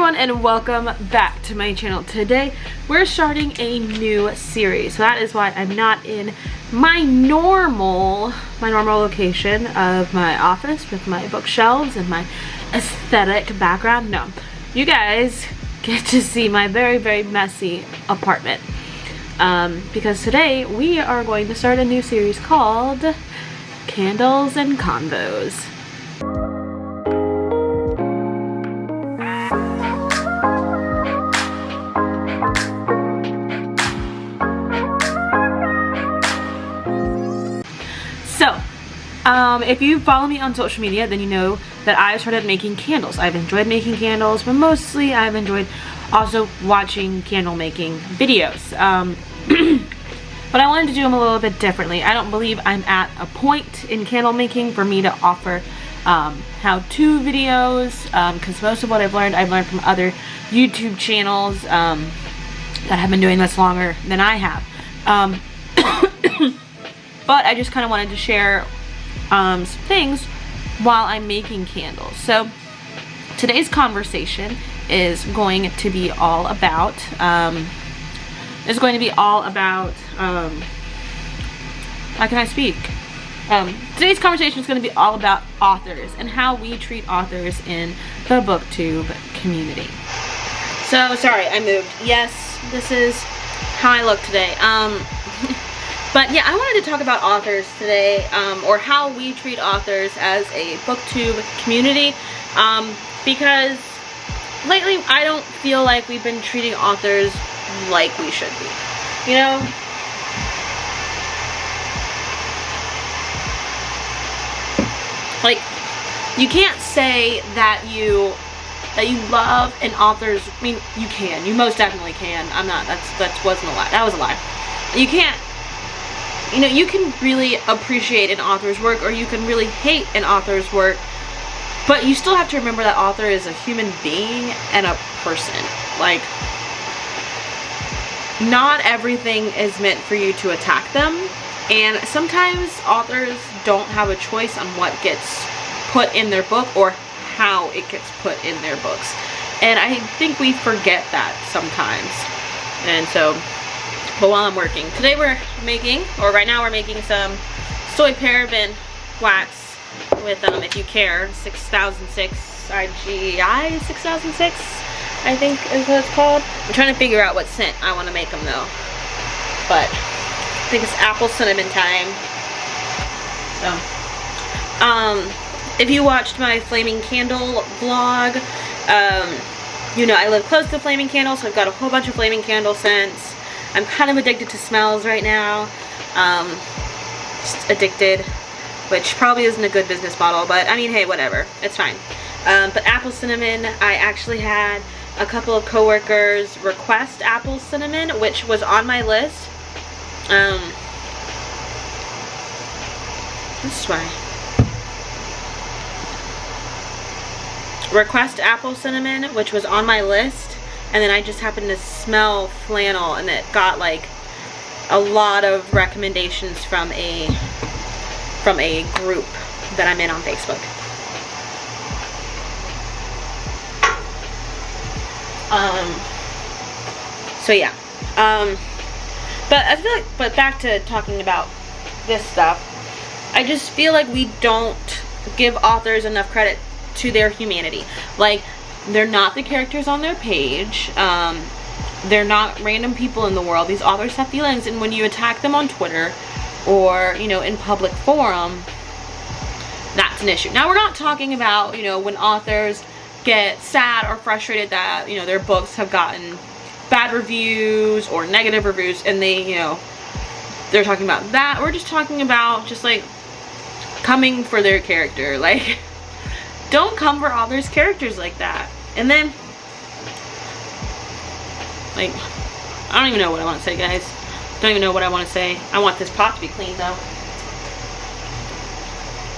everyone, and welcome back to my channel. Today we're starting a new series, so that is why I'm not in my normal location of my office with my bookshelves and my aesthetic background. No, you guys get to see my very messy apartment, because today we are going to start a new series called Candles and Convos. If you follow me on social media, then you know that I started making candles. I've enjoyed making candles, but mostly I've enjoyed also watching candle making videos. But I wanted to do them a little bit differently. I don't believe I'm at a point in candle making for me to offer how-to videos, because most of what I've learned from other YouTube channels that have been doing this longer than I have. But I just kind of wanted to share some things while I'm making candles. So today's conversation is going to be all about how can I speak? Today's conversation is going to be all about authors and how we treat authors in the Booktube community. So sorry, I moved. Yes, this is how I look today. But yeah, I wanted to talk about authors today, or how we treat authors as a Booktube community, because lately I don't feel like we've been treating authors like we should be, you know? Like, you can't say that you love an author's, I mean, you can, you most definitely can. That wasn't a lie, that was a lie. You can't, you know, you can really appreciate an author's work, or you can really hate an author's work, but you still have to remember that author is a human being and a person. Like, not everything is meant for you to attack them, and sometimes authors don't have a choice on what gets put in their book or how it gets put in their books, and I think we forget that sometimes. And so, but while I'm working today, right now we're making some soy paraben wax with, if you care, 6006 IGI 6006, I think is what it's called. I'm trying to figure out what scent I want to make them though, but I think it's apple cinnamon time. So, if you watched my flaming candle vlog, you know I live close to flaming candles, so I've got a whole bunch of flaming candle scents. I'm kind of addicted to smells right now. Just addicted, which probably isn't a good business model, but I mean, hey, whatever, it's fine. But apple cinnamon, I actually had a couple of coworkers request apple cinnamon, which was on my list. This way. Request apple cinnamon, which was on my list. And then I just happened to smell flannel, and it got like a lot of recommendations from a group that I'm in on Facebook. So yeah. But I feel like, but back to talking about this stuff, I just feel like we don't give authors enough credit to their humanity. Like, they're not the characters on their page. They're not random people in the world. These authors have feelings, and when you attack them on Twitter or, you know, in public forum, that's an issue. Now, we're not talking about, you know, when authors get sad or frustrated that, you know, their books have gotten bad reviews or negative reviews, and they, you know, they're talking about that. We're just talking about just like coming for their character. Like, don't come for authors' characters like that. And then, like, I don't even know what I want to say, guys. Don't even know what I want to say. I want this pot to be clean, though.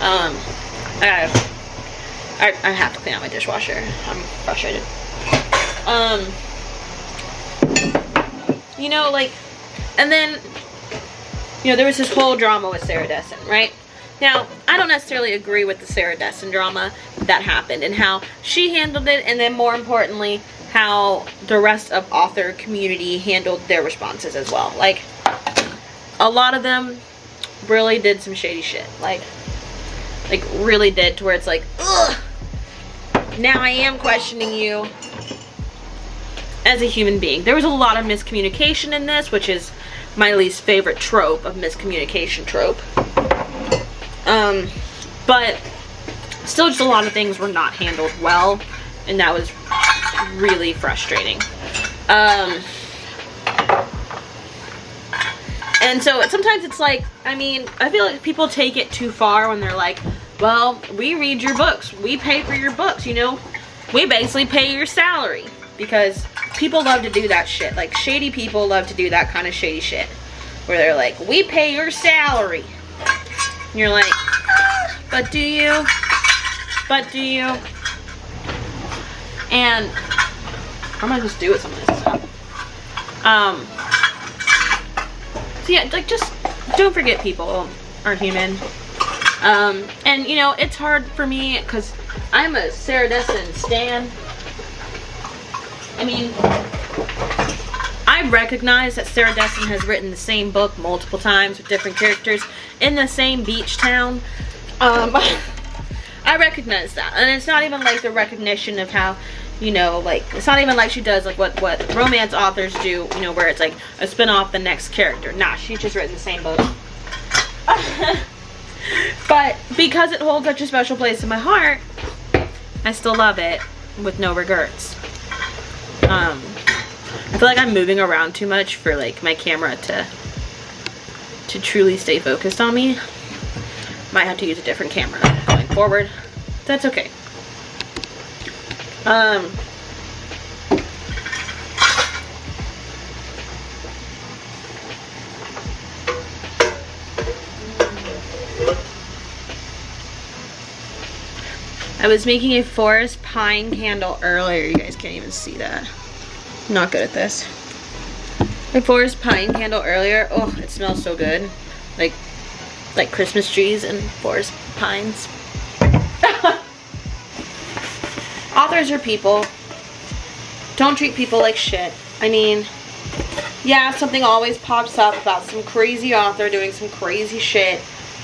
I have to clean out my dishwasher. I'm frustrated. You know, like, and then, you know, there was this whole drama with Sarah Dessen, right? Now, I don't necessarily agree with the Sarah Dessen drama that happened and how she handled it, and then more importantly, how the rest of author community handled their responses as well. Like, a lot of them really did some shady shit. Like really did, to where it's like, ugh, now I am questioning you as a human being. There was a lot of miscommunication in this, which is my least favorite trope of miscommunication trope. But still, just a lot of things were not handled well, and that was really frustrating. And so sometimes it's like, I mean, I feel like people take it too far when they're like, well, we read your books, we pay for your books, you know, we basically pay your salary. Because people love to do that shit. Like, shady people love to do that kind of shady shit, where they're like, we pay your salary. And you're like, but do you? But do you? And I'm gonna just do with some of this stuff. So yeah, like, just don't forget people are human. And you know, it's hard for me because I'm a Sarah Dessen stan. I mean, I recognize that Sarah Dessen has written the same book multiple times with different characters in the same beach town. I recognize that, and it's not even like the recognition of how, you know, like, it's not even like she does like what romance authors do, you know, where it's like a spin-off the next character. Nah, she's just written the same book. But because it holds such a special place in my heart, I still love it with no regrets. I feel like I'm moving around too much for like my camera to truly stay focused on me. Might have to use a different camera going forward. That's okay. I was making a forest pine candle earlier. You guys can't even see that. I'm not good at this. A forest pine candle earlier. Oh, it smells so good. Like Christmas trees and forest pines. Authors are people. Don't treat people like shit. I mean, yeah, something always pops up about some crazy author doing some crazy shit.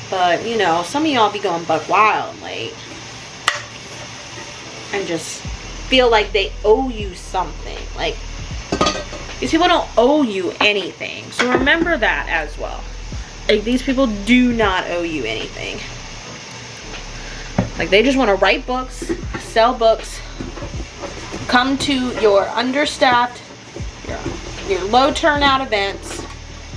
But, you know, some of y'all be going buck wild, like, and just feel like they owe you something. Like, these people don't owe you anything. So remember that as well. Like, these people do not owe you anything. Like, they just want to write books, sell books, come to your understaffed, your low turnout events,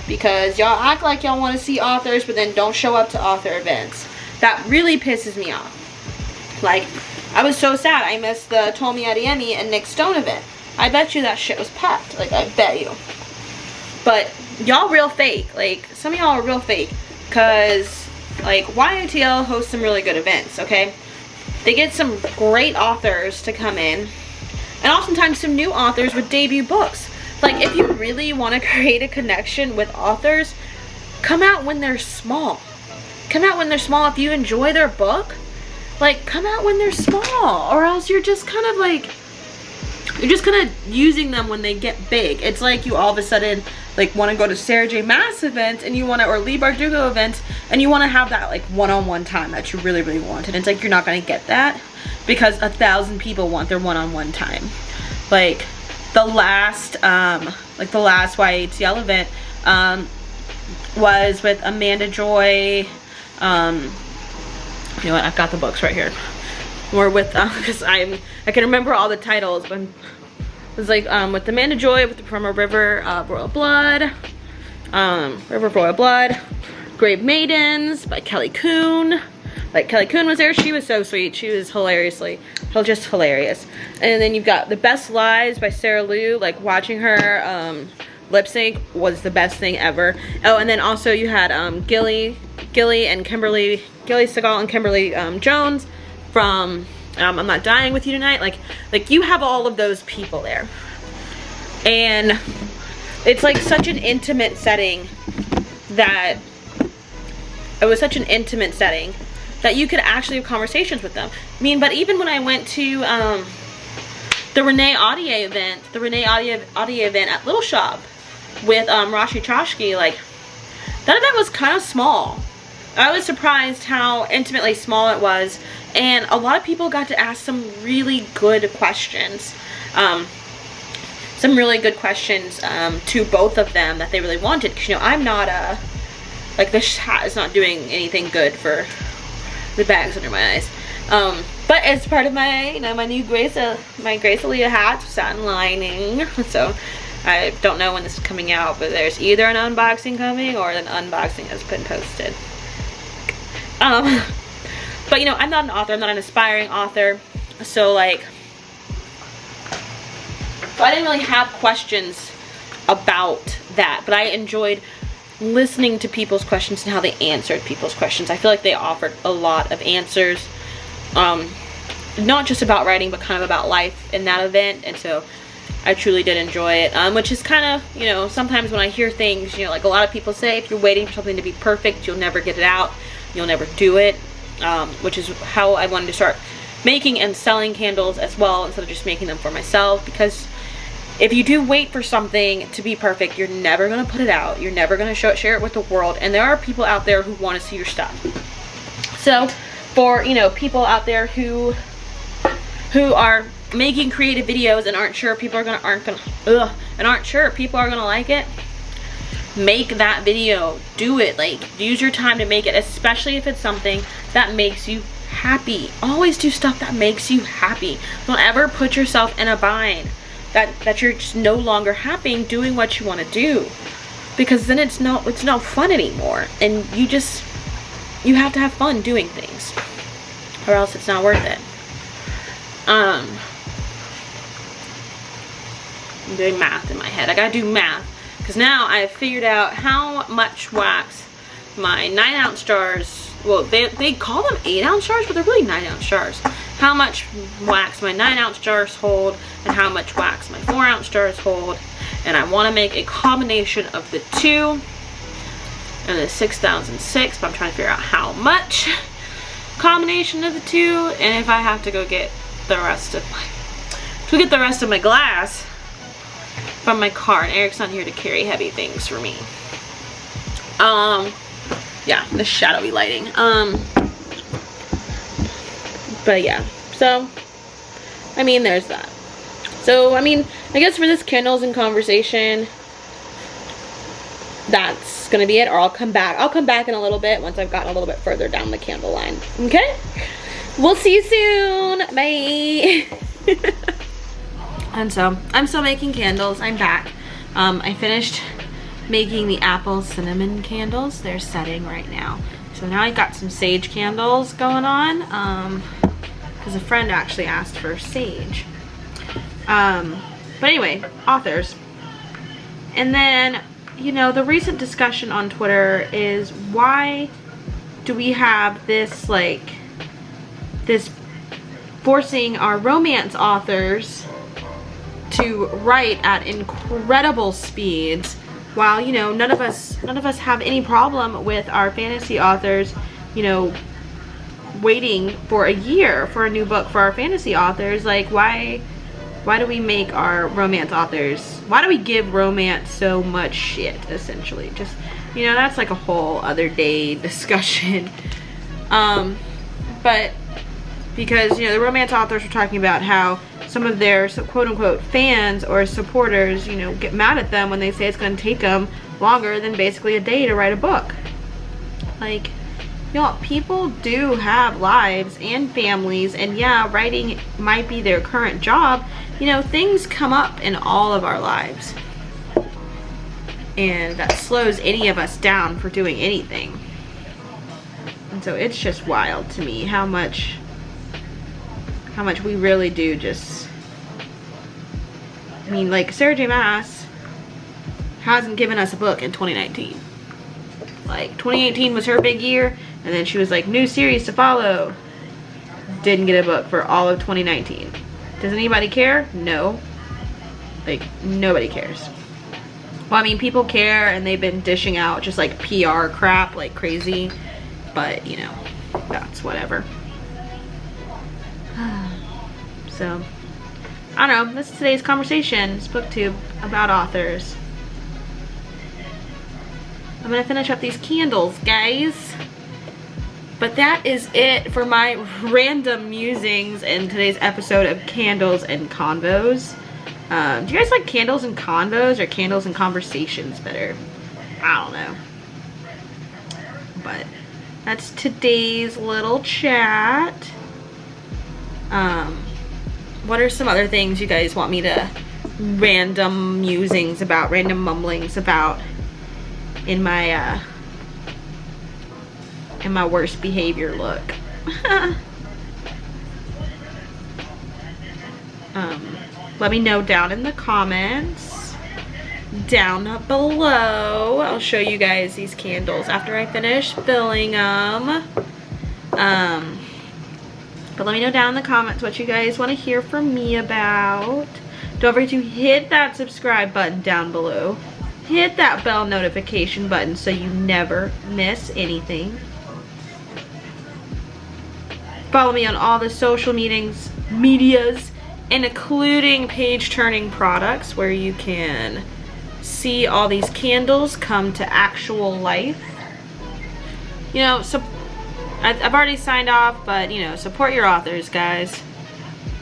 because y'all act like y'all want to see authors, but then don't show up to author events. That really pisses me off. Like, I was so sad I missed the Tomi Adeyemi and Nick Stone event. I bet you that shit was packed. Like, I bet you. But y'all real fake. Like, some of y'all are real fake. Because, like, YATL hosts some really good events, okay? They get some great authors to come in. And oftentimes some new authors with debut books. Like, if you really want to create a connection with authors, come out when they're small. Come out when they're small. If you enjoy their book, like, come out when they're small. Or else you're just kind of like, you're just kind of using them when they get big. It's like you all of a sudden, like, want to go to Sarah J. Maas events, and you want to, or Lee Bardugo events, and you want to have that, like, one-on-one time that you really, really want. And it's like, you're not going to get that because 1,000 people want their one-on-one time. Like, the last YATL event was with Amanda Joy. You know what? I've got the books right here. We're with, because I can remember all the titles, but it was like with Amanda Joy, from a River of Royal Blood, River of Royal Blood, Grave Maidens by Kelly Coon. Like, Kelly Coon was there. She was so sweet. She was just hilarious. And then you've got The Best Lies by Sarah Liu. Like, watching her lip sync was the best thing ever. Oh, and then also you had Gilly Segal and Kimberly Jones from I'm Not Dying With You Tonight. Like you have all of those people there. And it's like such an intimate setting that you could actually have conversations with them. I mean, but even when I went to the Renee Audio event at Little Shop with Rashi Chashki. Like, that event was kind of small. I was surprised how intimately small it was, and a lot of people got to ask some really good questions. Some really good questions to both of them that they really wanted, because, you know, I'm not like, this hat is not doing anything good for the bags under my eyes. But it's part of my, you know, my new Grace Aaliyah hat, satin lining. So I don't know when this is coming out, but there's either an unboxing coming or an unboxing has been posted. But, you know, I'm not an author. I'm not an aspiring author. So, like, I didn't really have questions about that, but I enjoyed listening to people's questions and how they answered people's questions. I feel like they offered a lot of answers, not just about writing, but kind of about life in that event. And so I truly did enjoy it, which is kind of, you know, sometimes when I hear things, you know, like a lot of people say, if you're waiting for something to be perfect, you'll never get it out, you'll never do it, which is how I wanted to start making and selling candles as well, instead of just making them for myself. Because if you do wait for something to be perfect, you're never going to put it out. You're never going to share it with the world. And there are people out there who want to see your stuff. So for, you know, people out there who are making creative videos and aren't sure people are going to like it, make that video. Do it. Like, use your time to make it, especially if it's something that makes you happy. Always do stuff that makes you happy. Don't ever put yourself in a bind that you're just no longer happy doing what you want to do, because then it's no fun anymore, and you have to have fun doing things, or else it's not worth it. I'm doing math in my head. I gotta do math, because now I've figured out how much wax my 9-ounce jars, well, they call them 8-ounce jars, but they're really 9-ounce jars. How much wax my 9-ounce jars hold, and how much wax my 4-ounce jars hold. And I want to make a combination of the two and the 6006, but I'm trying to figure out how much combination of the two, and if I have to go get the rest of my glass from my car. And Eric's not here to carry heavy things for me. Yeah, the shadowy lighting. But yeah, so I mean, there's that. So I mean, I guess for this Candles and Conversation, that's gonna be it. Or I'll come back in a little bit once I've gotten a little bit further down the candle line. Okay, we'll see you soon. Bye. And so I'm still making candles. I'm back. I finished making the apple cinnamon candles. They're setting right now. So now I got some sage candles going on, because a friend actually asked for sage. But anyway, authors. And then, you know, the recent discussion on Twitter is, why do we have this, like, this forcing our romance authors to write at incredible speeds, while, you know, none of us have any problem with our fantasy authors, you know, waiting for a year for a new book for our fantasy authors. Like, why do we make our romance authors, why do we give romance so much shit, essentially? Just, you know, that's like a whole other day discussion. But because, you know, the romance authors are talking about how some of their quote-unquote fans or supporters, you know, get mad at them when they say it's going to take them longer than basically a day to write a book. Like, you know, people do have lives and families, and yeah, writing might be their current job. You know, things come up in all of our lives, and that slows any of us down for doing anything. And so it's just wild to me how much we really do just, I mean, like, Sarah J Maas hasn't given us a book in 2019. Like, 2018 was her big year, and then she was like, new series to follow. Didn't get a book for all of 2019. Does anybody care? No. Like, nobody cares. Well, I mean, people care, and they've been dishing out just like PR crap like crazy, but, you know, that's whatever. So I don't know, that's today's conversation. It's Booktube about authors. I'm gonna finish up these candles, guys. But that is it for my random musings in today's episode of Candles and Convos. Do you guys like Candles and Convos or Candles and Conversations better? I don't know. But that's today's little chat. What are some other things you guys want me to random musings about, random mumblings about in my worst behavior look? Let me know down in the comments down below. I'll show you guys these candles after I finish filling them. But let me know down in the comments what you guys want to hear from me about. Don't forget to hit that subscribe button down below. Hit that bell notification button so you never miss anything. Follow me on all the social medias, including Page Turning Products, where you can see all these candles come to actual life. You know, so I've already signed off, but you know, support your authors, guys.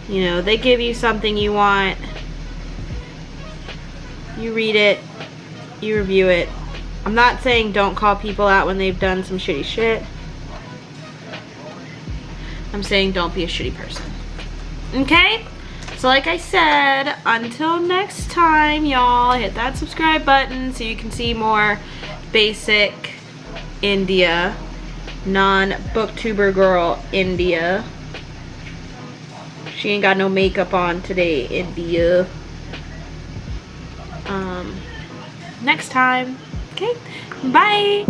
You know, they give you something you want. You read it, you review it. I'm not saying don't call people out when they've done some shitty shit. I'm saying don't be a shitty person. Okay? So like I said, until next time, y'all, hit that subscribe button so you can see more basic India, non-booktuber girl India. She ain't got no makeup on today, India. Next time. Okay? Bye!